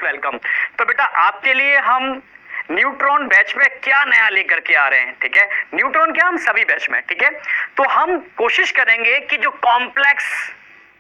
Welcome. तो बेटा आपके लिए हम न्यूट्रॉन बैच में क्या नया लेकर के आ रहे हैं, ठीक है। न्यूट्रॉन क्या, हम सभी बैच में, ठीक है। तो हम कोशिश करेंगे कि जो कॉम्प्लेक्स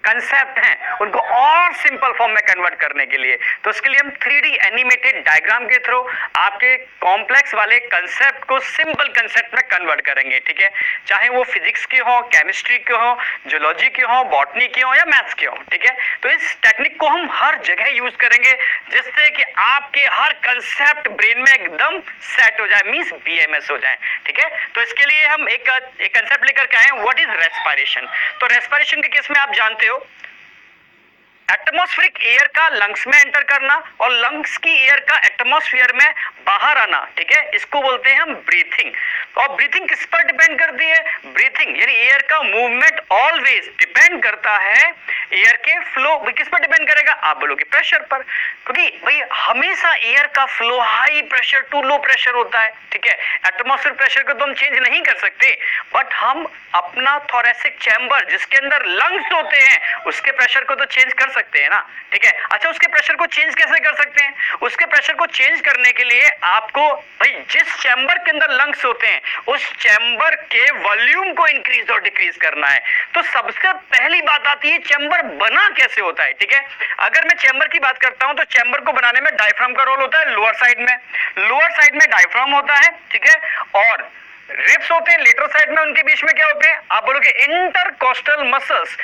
कंसेप्ट हैं उनको और सिंपल फॉर्म में कन्वर्ट करने के लिए, तो इसके लिए हम 3D एनिमेटेड डायग्राम के थ्रू आपके कॉम्प्लेक्स वाले कंसेप्ट को सिंपल कंसेप्ट में कन्वर्ट करेंगे, ठीक है। चाहे वो फिजिक्स के हो, केमिस्ट्री के हो, जियोलॉजी के हो, बॉटनी के हो या मैथ्स के हो, ठीक है। तो इस टेक्निक को हम हर जगह यूज करेंगे जिससे कि आपके हर कंसेप्ट ब्रेन में एकदम सेट हो जाए, मींस बीएमएस हो जाए, ठीक है। तो इसके लिए हम एक कंसेप्ट लेकर के आए, व्हाट इज रेस्पिरेशन। तो रेस्पिरेशन के केस में आप जानते हो एटमॉस्फेरिक एयर का लंग्स में एंटर करना और लंग्स की एयर का एटमॉस्फेयर में बाहर आना, ठीक है, इसको बोलते हैं हम ब्रीथिंग। और ब्रीथिंग किस पर डिपेंड करती है? ब्रीथिंग यानी एयर का मूवमेंट ऑलवेज डिपेंड करता है एयर के फ्लो। किस पर डिपेंड करेगा? आप बोलोगे प्रेशर पर, क्योंकि भाई हमेशा एयर का flow high pressure to low pressure होता है, ठीक है। एटमॉस्फेयर प्रेशर को तो हम चेंज नहीं कर सकते, बट हम अपना थोरेसिक चैम्बर जिसके अंदर लंग्स होते हैं उसके प्रेशर को तो चेंज कर सकते हैं ना, ठीक है। अच्छा, उसके प्रेशर को चेंज कैसे कर सकते हैं? उसके प्रेशर को चेंज करने के लिए आपको भाई जिस चैम्बर के अंदर लंग्स होते हैं उस चैम्बर के वॉल्यूम को इंक्रीज और डिक्रीज करना है। तो सबसे पहली बात आती है चैम्बर बना कैसे होता है, ठीक है। अगर मैं चैम्बर की बात करता हूं तो चैम्बर को बनाने में डायफ्राम का रोल होता है लोअर साइड में डायफ्राम होता है, ठीक है। और रिब्स होते हैं लेटरल साइड में, उनके बीच में क्या होते हैं? आप बोलोगे इंटरकोस्टल मसल्स,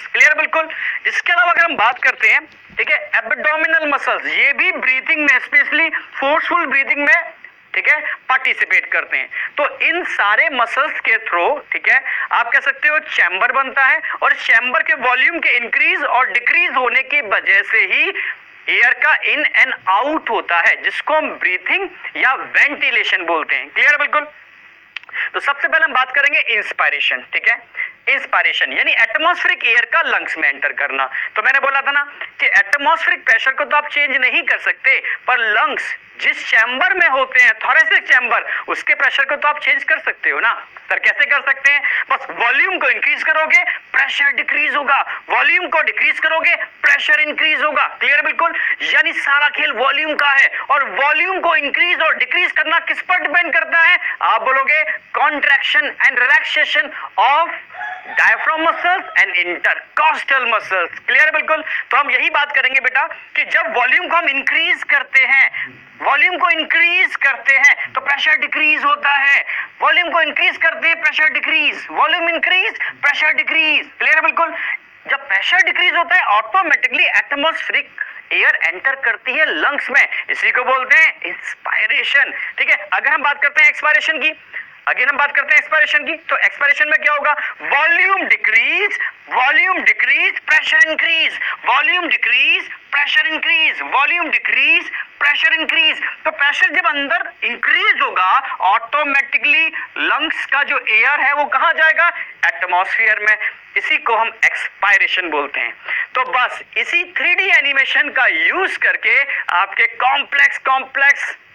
क्लियर बिल्कुल। इसके अलावा अगर हम बात करते हैं, ठीक है, एब्डोमिनल मसल्स, ये भी ब्रीथिंग में, स्पेशली फोर्सफुल ब्रीथिंग में, ठीक है, पार्टिसिपेट करते हैं। तो इन सारे मसल्स के थ्रू, ठीक है, आप कह सकते हो चैम्बर बनता है और चैम्बर के वॉल्यूम के इंक्रीज और डिक्रीज होने की वजह से ही एयर का इन एंड आउट होता है, जिसको हम ब्रीथिंग या वेंटिलेशन बोलते हैं, क्लियर बिल्कुल। तो सबसे पहले हम बात करेंगे इंस्पायरेशन, ठीक है। इंस्पायरेशन यानी एटमॉस्फेरिक एयर का लंग्स में एंटर करना। तो मैंने बोला था ना कि एटमॉस्फेरिक प्रेशर को तो आप चेंज नहीं कर सकते, पर लंग्स जिस चैम्बर में होते हैं, थोरेसिक चैम्बर, उसके प्रेशर को तो आप चेंज कर सकते हो ना। सर कैसे कर सकते हैं? बस वॉल्यूम को इंक्रीज करोगे प्रेशर डिक्रीज होगा, वॉल्यूम को डिक्रीज करोगे प्रेशर इंक्रीज होगा, क्लियर बिल्कुल। यानी सारा खेल वॉल्यूम का है और वॉल्यूम को इंक्रीज और डिक्रीज करना किस पर डिपेंड करता है? आप बोलोगे contraction and relaxation of diaphragm muscles and intercostal muscles, clear बिल्कुल। तो हम यही बात करेंगे बेटा कि जब वॉल्यूम को हम इंक्रीज करते हैं तो प्रेशर डिक्रीज होता है, वॉल्यूम को इंक्रीज करते हैं pressure decrease, volume increase pressure decrease, clear बिल्कुल। जब प्रेशर डिक्रीज होता है ऑटोमेटिकली एटमॉस्फेरिक एयर एंटर करती है लंग्स में, इसी को बोलते हैं इंस्पायरेशन, ठीक है। अगर हम बात करते हैं एक्सपायरेशन की, एक्सपायरेशन की, तो एक्सपायरेशन में क्या होगा? Volume decrease pressure increase, volume decrease pressure increase, volume decrease pressure increase. तो प्रेशर जब अंदर इंक्रीज होगा ऑटोमेटिकली लंग्स का जो एयर है वो कहां जाएगा? एटमॉस्फेयर में, इसी को हम एक्सपायरेशन बोलते हैं। तो बस इसी 3D एनिमेशन का यूज करके आपके कॉम्प्लेक्स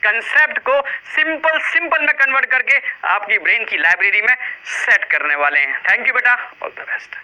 कंसेप्ट को सिंपल में कन्वर्ट करके आपकी ब्रेन की लाइब्रेरी में सेट करने वाले हैं। थैंक यू बेटा, ऑल द बेस्ट।